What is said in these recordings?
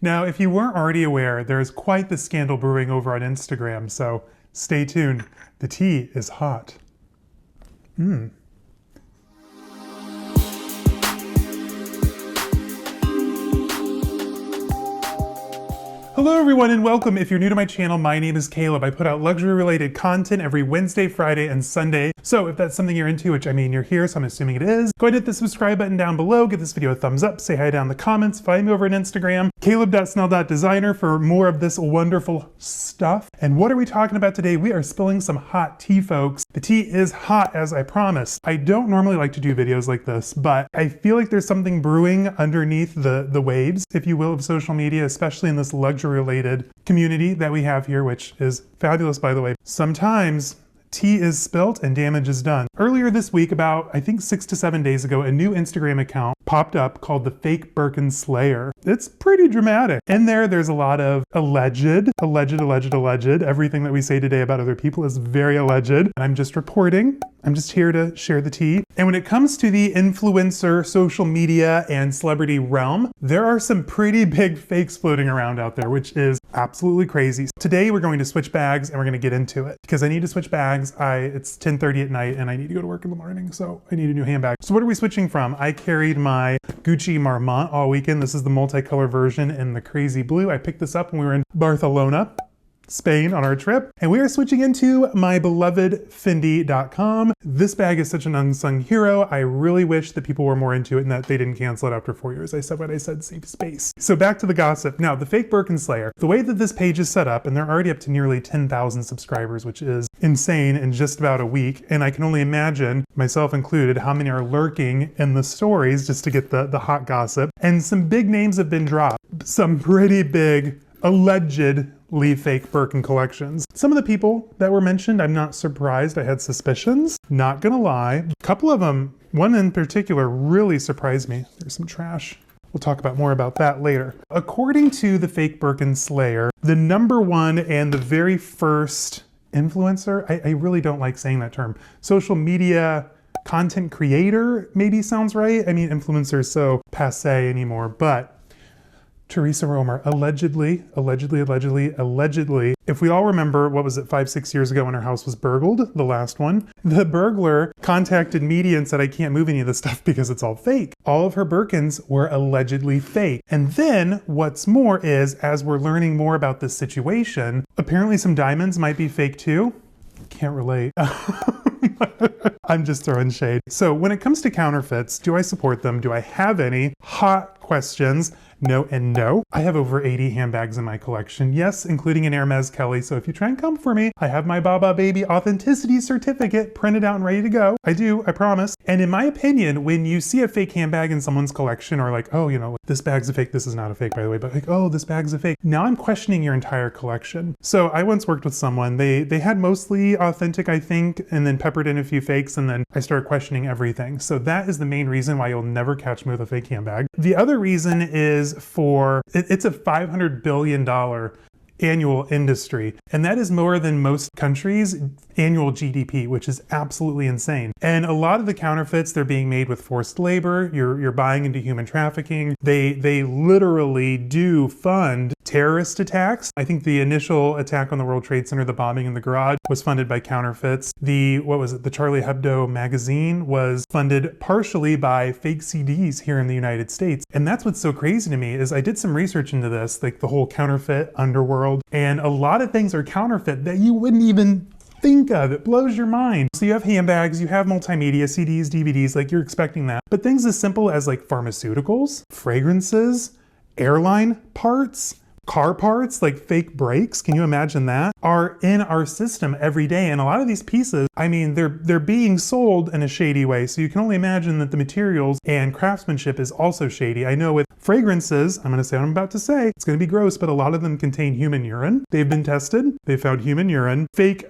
Now, if you weren't already aware, there's quite the scandal brewing over on Instagram, so stay tuned. The tea is hot. Hello everyone and welcome. If you're new to my channel, my name is Caleb. I put out luxury related content every Wednesday, Friday, and Sunday. So if that's something you're into, which I mean you're here, so I'm assuming it is, go ahead and hit the subscribe button down below, give this video a thumbs up, say hi down in the comments, find me over on Instagram, caleb.snell.designer for more of this wonderful stuff. And what are we talking about today? We are spilling some hot tea, folks. The tea is hot, as I promised. I don't normally like to do videos like this, but I feel like there's something brewing underneath the waves, if you will, of social media, especially in this luxury related community that we have here, which is fabulous, by the way. Sometimes tea is spilt and damage is done. Earlier this week, about I think 6 to 7 days ago, a new Instagram account popped up called the thefakebirkinslayer. It's pretty dramatic. In there's a lot of alleged. Everything that we say today about other people is very alleged. And I'm just reporting. I'm just here to share the tea. And when it comes to the influencer, social media, and celebrity realm, there are some pretty big fakes floating around out there, which is absolutely crazy. Today, we're going to switch bags and we're going to get into it because I need to switch bags. It's 10:30 at night and I need to go to work in the morning, so I need a new handbag. So what are we switching from? I carried my Gucci Marmont all weekend. This is the multicolor version in the crazy blue. I picked this up when we were in Barcelona, Spain on our trip, and we are switching into my beloved Fendi.com. This bag is such an unsung hero. I really wish that people were more into it and that they didn't cancel it after 4 years. I said what I said, save space. So back to the gossip. Now, the fake Birkinslayer, the way that this page is set up, and they're already up to nearly 10,000 subscribers, which is insane in just about a week. And I can only imagine, myself included, how many are lurking in the stories just to get the hot gossip. And some big names have been dropped. Some pretty big, allegedly fake Birkin collections. Some of the people that were mentioned, I'm not surprised. I had suspicions, not gonna lie. A couple of them, one in particular, really surprised me. There's some trash. We'll talk about more about that later. According to the fake Birkinslayer, the number one and the very first influencer, I really don't like saying that term, social media content creator maybe sounds right. I mean, influencer is so passe anymore, but Teresa Romer, allegedly, if we all remember, what was it, 5-6 years ago when her house was burgled, the last one, the burglar contacted media and said, I can't move any of this stuff because it's all fake. All of her Birkins were allegedly fake. And then what's more is, as we're learning more about this situation, apparently some diamonds might be fake too. Can't relate. I'm just throwing shade. So when it comes to counterfeits, do I support them? Do I have any? Hot questions. No and no. I have over 80 handbags in my collection. Yes, including an Hermès Kelly. So if you try and come for me, I have my Baba Baby authenticity certificate printed out and ready to go. I do, I promise. And in my opinion, when you see a fake handbag in someone's collection, or like, oh, you know, this bag's a fake, this is not a fake, by the way, but like, oh, this bag's a fake. Now I'm questioning your entire collection. So I once worked with someone, they had mostly authentic, I think, and then peppered in a few fakes, and then I started questioning everything. So that is the main reason why you'll never catch me with a fake handbag. The other reason is it's a $500 billion annual industry, and that is more than most countries' annual GDP, which is absolutely insane. And a lot of the counterfeits, they're being made with forced labor. You're buying into human trafficking. They literally do fund terrorist attacks. I think the initial attack on the World Trade Center, the bombing in the garage, was funded by counterfeits. The Charlie Hebdo magazine was funded partially by fake CDs here in the United States. And that's what's so crazy to me is I did some research into this, like the whole counterfeit underworld, and a lot of things are counterfeit that you wouldn't even think of. It blows your mind. So you have handbags, you have multimedia, CDs, DVDs, like you're expecting that. But things as simple as like pharmaceuticals, fragrances, airline parts, car parts, like fake brakes, can you imagine that, are in our system every day. And a lot of these pieces, I mean, they're being sold in a shady way. So you can only imagine that the materials and craftsmanship is also shady. I know with fragrances, I'm gonna say what I'm about to say, it's gonna be gross, but a lot of them contain human urine. They've been tested, they found human urine. Fake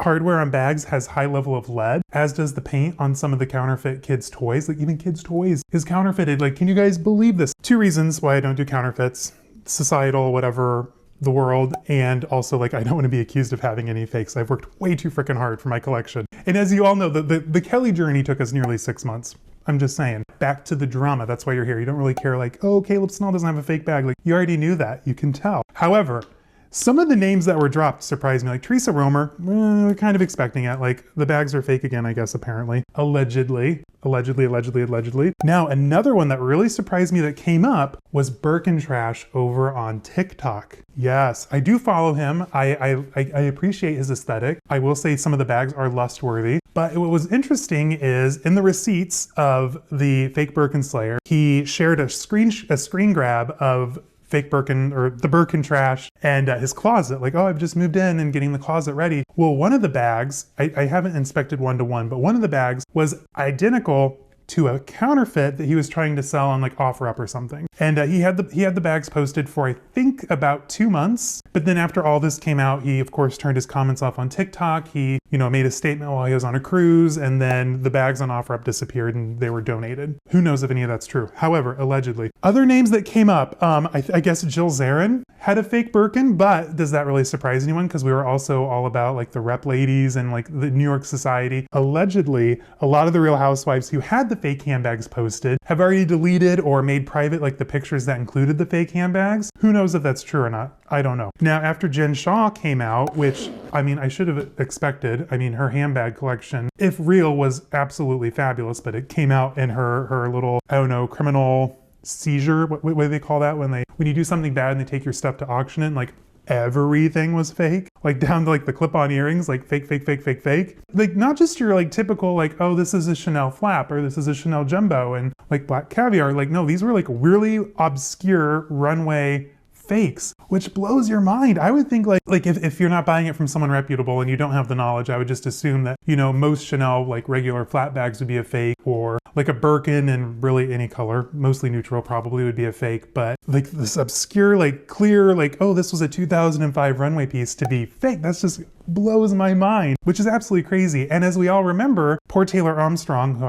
hardware on bags has high level of lead, as does the paint on some of the counterfeit kids' toys. Like even kids' toys is counterfeited. Like, can you guys believe this? 2 reasons why I don't do counterfeits. Societal, whatever, the world, and also like I don't want to be accused of having any fakes. I've worked way too freaking hard for my collection. And as you all know, the Kelly journey took us nearly 6 months. I'm just saying. Back to the drama. That's why you're here. You don't really care like, oh, Caleb Snell doesn't have a fake bag. Like, you already knew that. You can tell. However, some of the names that were dropped surprised me. Like Teresa Romer, we're kind of expecting it. Like, the bags are fake again, I guess, apparently. Allegedly. Now, another one that really surprised me that came up was Birkin Trash over on TikTok. Yes, I do follow him. I appreciate his aesthetic. I will say some of the bags are lust-worthy. But what was interesting is in the receipts of the fake Birkin Slayer, he shared a screen grab of fake Birkin or the Birkin Trash and his closet. Like, oh, I've just moved in and getting the closet ready. Well, one of the bags, I haven't inspected one-to-one, but one of the bags was identical to a counterfeit that he was trying to sell on like OfferUp or something. And he had the bags posted for I think about 2 months. But then after all this came out, he of course turned his comments off on TikTok. He, made a statement while he was on a cruise, and then the bags on OfferUp disappeared and they were donated. Who knows if any of that's true? However, allegedly. Other names that came up, I guess Jill Zarin had a fake Birkin, but does that really surprise anyone? Because we were also all about like the rep ladies and like the New York society. Allegedly, a lot of the Real Housewives who had the fake handbags posted have already deleted or made private like the pictures that included the fake handbags. Who knows if that's true or not? I don't know. Now, after Jen Shah came out, which, I should have expected. Her handbag collection, if real, was absolutely fabulous, but it came out in her little, criminal seizure. What do they call that when you do something bad and they take your stuff to auction it, and like everything was fake, like down to like the clip-on earrings, like fake. Like not just your like typical like, oh, this is a Chanel flap or this is a Chanel jumbo and like black caviar. Like no, these were like really obscure runway fakes, which blows your mind. I would think like if you're not buying it from someone reputable and you don't have the knowledge, I would just assume that, most Chanel like regular flat bags would be a fake, or like a Birkin and really any color, mostly neutral probably would be a fake. But like this obscure, like clear, like, oh, this was a 2005 runway piece to be fake. That's just blows my mind, which is absolutely crazy. And as we all remember, poor Taylor Armstrong, who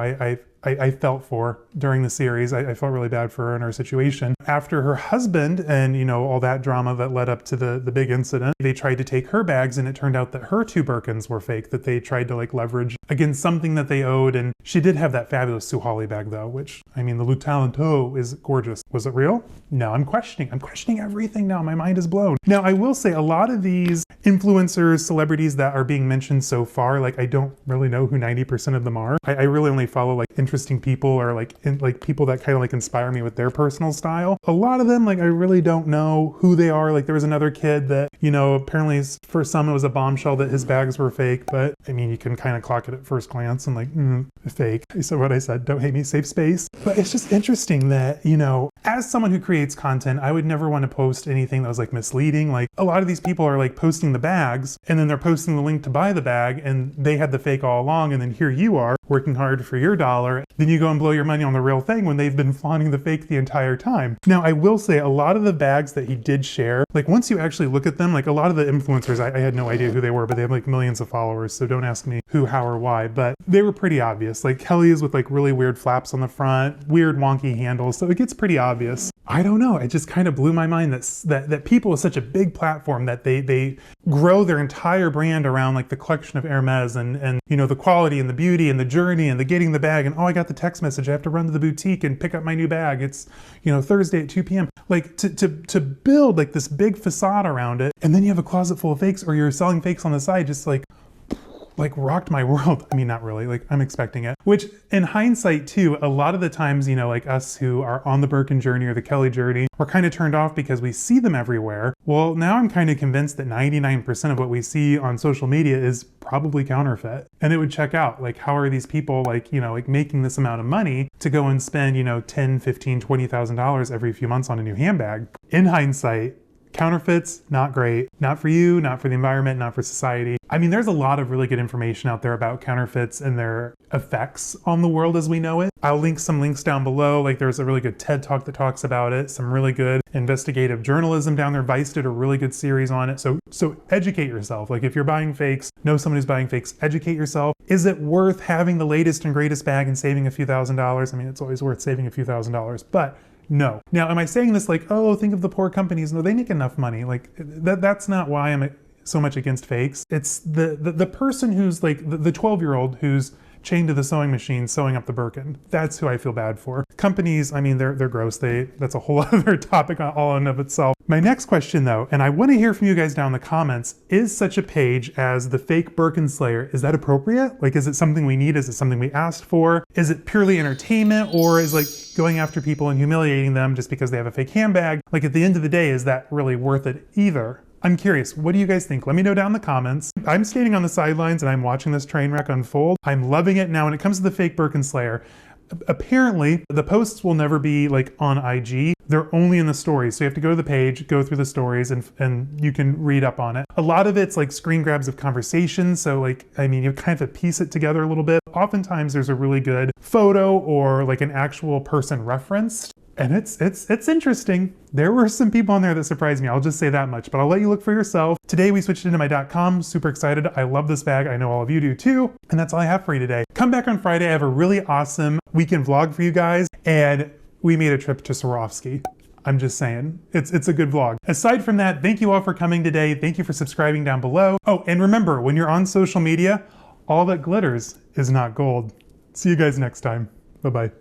I felt for during the series. I felt really bad for her and her situation. After her husband and, all that drama that led up to the big incident, they tried to take her bags and it turned out that her 2 Birkins were fake, that they tried to like leverage against something that they owed. And she did have that fabulous Sue Hawley bag though, which, the Louis Vuitton is gorgeous. Was it real? No, I'm questioning everything now. My mind is blown. Now, I will say a lot of these influencers, celebrities that are being mentioned so far, like I don't really know who 90% of them are. I really only follow like interesting people or like people that kind of like inspire me with their personal style. A lot of them, like I really don't know who they are. Like there was another kid that, apparently for some it was a bombshell that his bags were fake, but you can kind of clock it at first glance and like, fake. I said what I said, don't hate me, safe space. But it's just interesting that, as someone who creates content, I would never want to post anything that was like misleading. Like a lot of these people are like posting the bags and then they're posting the link to buy the bag and they had the fake all along, and then here you are working hard for your dollar. Then you go and blow your money on the real thing when they've been flaunting the fake the entire time. Now, I will say a lot of the bags that he did share, like once you actually look at them, like a lot of the influencers, I had no idea who they were, but they have like millions of followers, so don't ask me who, how, or why, but they were pretty obvious. Like Kelly's with like really weird flaps on the front, weird wonky handles, so it gets pretty obvious. I don't know, it just kind of blew my mind that people with such a big platform that they grow their entire brand around like the collection of Hermès and the quality and the beauty and the journey and the getting the bag and, oh, I got the text message, I have to run to the boutique and pick up my new bag. It's, Thursday at 2 p.m. Like to build like this big facade around it, and then you have a closet full of fakes or you're selling fakes on the side, just like rocked my world. Not really, like I'm expecting it. Which in hindsight too, a lot of the times, like us who are on the Birkin journey or the Kelly journey, we're kind of turned off because we see them everywhere. Well, now I'm kind of convinced that 99% of what we see on social media is probably counterfeit. And it would check out, like, how are these people like making this amount of money to go and spend, $10, $15, $20,000 every few months on a new handbag? In hindsight, counterfeits, not great. Not for you, not for the environment, not for society. There's a lot of really good information out there about counterfeits and their effects on the world as we know it. I'll link some links down below. Like there's a really good TED Talk that talks about it. Some really good investigative journalism down there. Vice did a really good series on it. So educate yourself. Like if you're buying fakes, know someone who's buying fakes, educate yourself. Is it worth having the latest and greatest bag and saving a few $1,000s? It's always worth saving a few $1,000s, but no. Now, am I saying this like, oh, think of the poor companies? No, they make enough money. Like that's not why I'm so much against fakes. It's the person who's like the 12-year-old who's chained to the sewing machine, sewing up the Birkin. That's who I feel bad for. Companies, I mean, they're gross. That's a whole other topic all in of itself. My next question though, and I want to hear from you guys down in the comments, is such a page as the fake Birkin Slayer, is that appropriate? Like, is it something we need? Is it something we asked for? Is it purely entertainment, or is like going after people and humiliating them just because they have a fake handbag? Like, at the end of the day, is that really worth it either? I'm curious, what do you guys think? Let me know down in the comments. I'm standing on the sidelines and I'm watching this train wreck unfold. I'm loving it. Now, when it comes to the fake Birkin Slayer, apparently the posts will never be like on IG. They're only in the stories. So you have to go to the page, go through the stories, and you can read up on it. A lot of it's like screen grabs of conversations. So like, I mean, you kind of piece it together a little bit. Oftentimes there's a really good photo or like an actual person referenced. And it's interesting. There were some people on there that surprised me. I'll just say that much, but I'll let you look for yourself. Today we switched into my .com. Super excited. I love this bag. I know all of you do too. And that's all I have for you today. Come back on Friday. I have a really awesome weekend vlog for you guys. And we made a trip to Swarovski. I'm just saying, it's a good vlog. Aside from that, thank you all for coming today. Thank you for subscribing down below. Oh, and remember, when you're on social media, all that glitters is not gold. See you guys next time. Bye-bye.